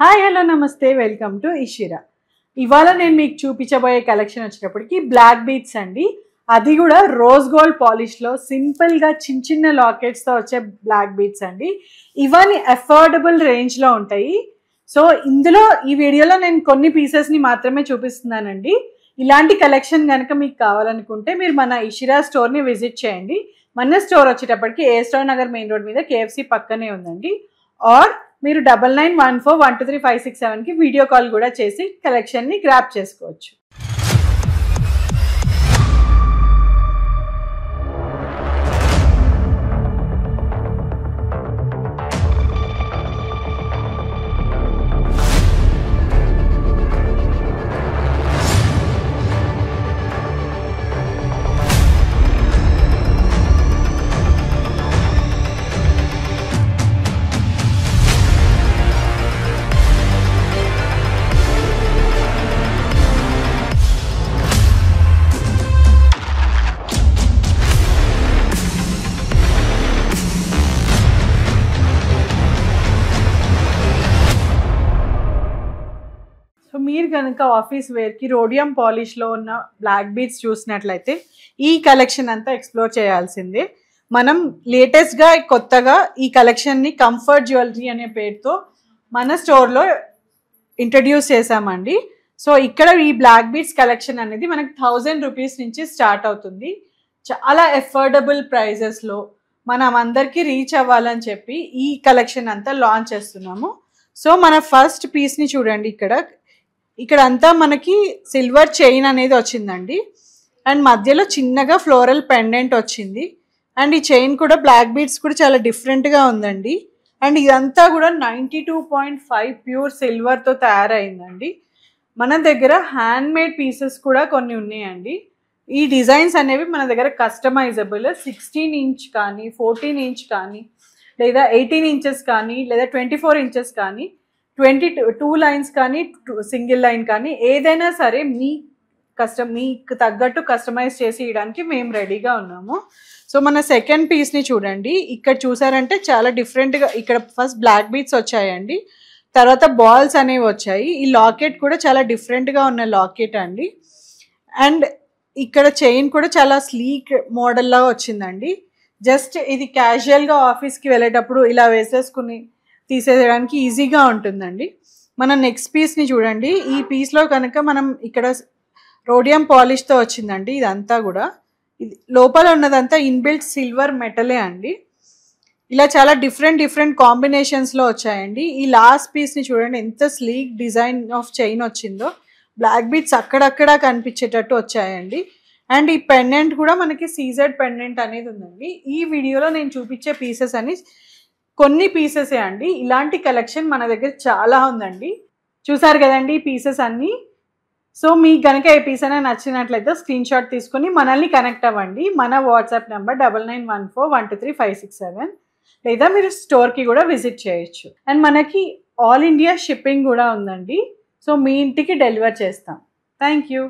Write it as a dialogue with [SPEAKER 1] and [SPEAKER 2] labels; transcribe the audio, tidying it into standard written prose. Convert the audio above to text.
[SPEAKER 1] Hi hello నమస్తే welcome to Ishira. ఇవాళ నేను మీకు చూపించబోయే కలెక్షన్ వచ్చేటప్పటికి బ్లాక్ బీడ్స్ అండి. అది కూడా రోజ్ గోల్డ్ పాలిష్లో సింపుల్గా చిన్న చిన్న లాకెట్స్తో వచ్చే బ్లాక్ బీడ్స్ అండి. ఇవన్నీ అఫోర్డబుల్ రేంజ్లో ఉంటాయి. సో ఇందులో ఈ వీడియోలో నేను కొన్ని పీసెస్ని మాత్రమే చూపిస్తున్నానండి. ఇలాంటి కలెక్షన్ కనుక మీకు కావాలనుకుంటే మీరు మన ఇషిరా స్టోర్ని విజిట్ చేయండి. మన స్టోర్ వచ్చేటప్పటికి ఏస్టార్ నగర్ మెయిన్ రోడ్ మీద కేఎఫ్సి పక్కనే ఉందండి. ఆర్ మీరు 9914123567కి వీడియో కాల్ కూడా చేసి కలెక్షన్ని గ్రాప్ చేసుకోవచ్చు. సో మీరు కనుక ఆఫీస్ వేర్కి రోడియం పాలిష్లో ఉన్న బ్లాక్ బీడ్స్ చూసినట్లయితే ఈ కలెక్షన్ అంతా ఎక్స్ప్లోర్ చేయాల్సిందే. మనం లేటెస్ట్గా కొత్తగా ఈ కలెక్షన్ని కంఫర్ట్ జ్యువెలరీ అనే పేరుతో మన స్టోర్లో ఇంట్రడ్యూస్ చేసామండి. సో ఇక్కడ ఈ బ్లాక్ బీడ్స్ కలెక్షన్ అనేది మనకి 1000 రూపీస్ నుంచి స్టార్ట్ అవుతుంది. చాలా అఫోర్డబుల్ ప్రైజెస్లో మనం అందరికీ రీచ్ అవ్వాలని చెప్పి ఈ కలెక్షన్ అంతా లాంచ్ చేస్తున్నాము. సో మన ఫస్ట్ పీస్ని చూడండి. ఇక్కడ అంతా మనకి సిల్వర్ చైన్ అనేది వచ్చిందండి. అండ్ మధ్యలో చిన్నగా ఫ్లోరల్ పెండెంట్ వచ్చింది. అండ్ ఈ చైన్ కూడా బ్లాక్ బీడ్స్ కూడా చాలా డిఫరెంట్గా ఉందండి. అండ్ ఇదంతా కూడా 92.5 ప్యూర్ సిల్వర్తో తయారైందండి. మన దగ్గర హ్యాండ్ మేడ్ పీసెస్ కూడా కొన్ని ఉన్నాయండి. ఈ డిజైన్స్ అనేవి మన దగ్గర కస్టమైజబుల్ 16 ఇంచ్ కానీ 14 ఇంచ్ కానీ లేదా 18 ఇంచెస్ కానీ లేదా 24 ఇంచెస్ కానీ 22 లైన్స్ కానీ సింగిల్ లైన్ కానీ ఏదైనా సరే మీకు తగ్గట్టు కస్టమైజ్ చేసి ఇవ్వడానికి మేము రెడీగా ఉన్నాము. సో మన సెకండ్ పీస్ని చూడండి. ఇక్కడ చూసారంటే చాలా డిఫరెంట్గా ఇక్కడ ఫస్ట్ బ్లాక్ బీడ్స్ వచ్చాయండి. తర్వాత బాల్స్ అనేవి వచ్చాయి. ఈ లాకెట్ కూడా చాలా డిఫరెంట్గా ఉన్న లాకెట్ అండి. అండ్ ఇక్కడ చైన్ కూడా చాలా స్లీక్ మోడల్లా వచ్చిందండి. జస్ట్ ఇది క్యాజువల్గా ఆఫీస్కి వెళ్ళేటప్పుడు ఇలా వేసేసుకుని తీసేయడానికి ఈజీగా ఉంటుందండి. మన నెక్స్ట్ పీస్ని చూడండి. ఈ పీస్లో కనుక మనం ఇక్కడ రోడియం పాలిష్తో వచ్చిందండి. ఇదంతా కూడా ఇది లోపల ఉన్నదంతా ఇన్బిల్ట్ సిల్వర్ మెటలే అండి. ఇలా చాలా డిఫరెంట్ కాంబినేషన్స్లో వచ్చాయండి. ఈ లాస్ట్ పీస్ని చూడండి ఎంత స్లీక్ డిజైన్ ఆఫ్ చైన్ వచ్చిందో. బ్లాక్ బీడ్స్ అక్కడక్కడ కనిపించేటట్టు వచ్చాయండి. అండ్ ఈ పెండెంట్ కూడా మనకి సీజెడ్ పెండెంట్ అనేది ఉందండి. ఈ వీడియోలో నేను చూపించే పీసెస్ అని కొన్ని పీసెసే అండి. ఇలాంటి కలెక్షన్ మన దగ్గర చాలా ఉందండి. చూసారు కదండి ఈ పీసెస్ అన్నీ. సో మీకు కనుక ఏ పీస్ అయినా నచ్చినట్లయితే స్క్రీన్ షాట్ తీసుకొని మనల్ని కనెక్ట్ అవ్వండి. మన వాట్సాప్ నెంబర్ 9914123567 లేదా మీరు స్టోర్కి కూడా విజిట్ చేయొచ్చు. అండ్ మనకి ఆల్ ఇండియా షిప్పింగ్ కూడా ఉందండి. సో మీ ఇంటికి డెలివర్ చేస్తాం. Thank you.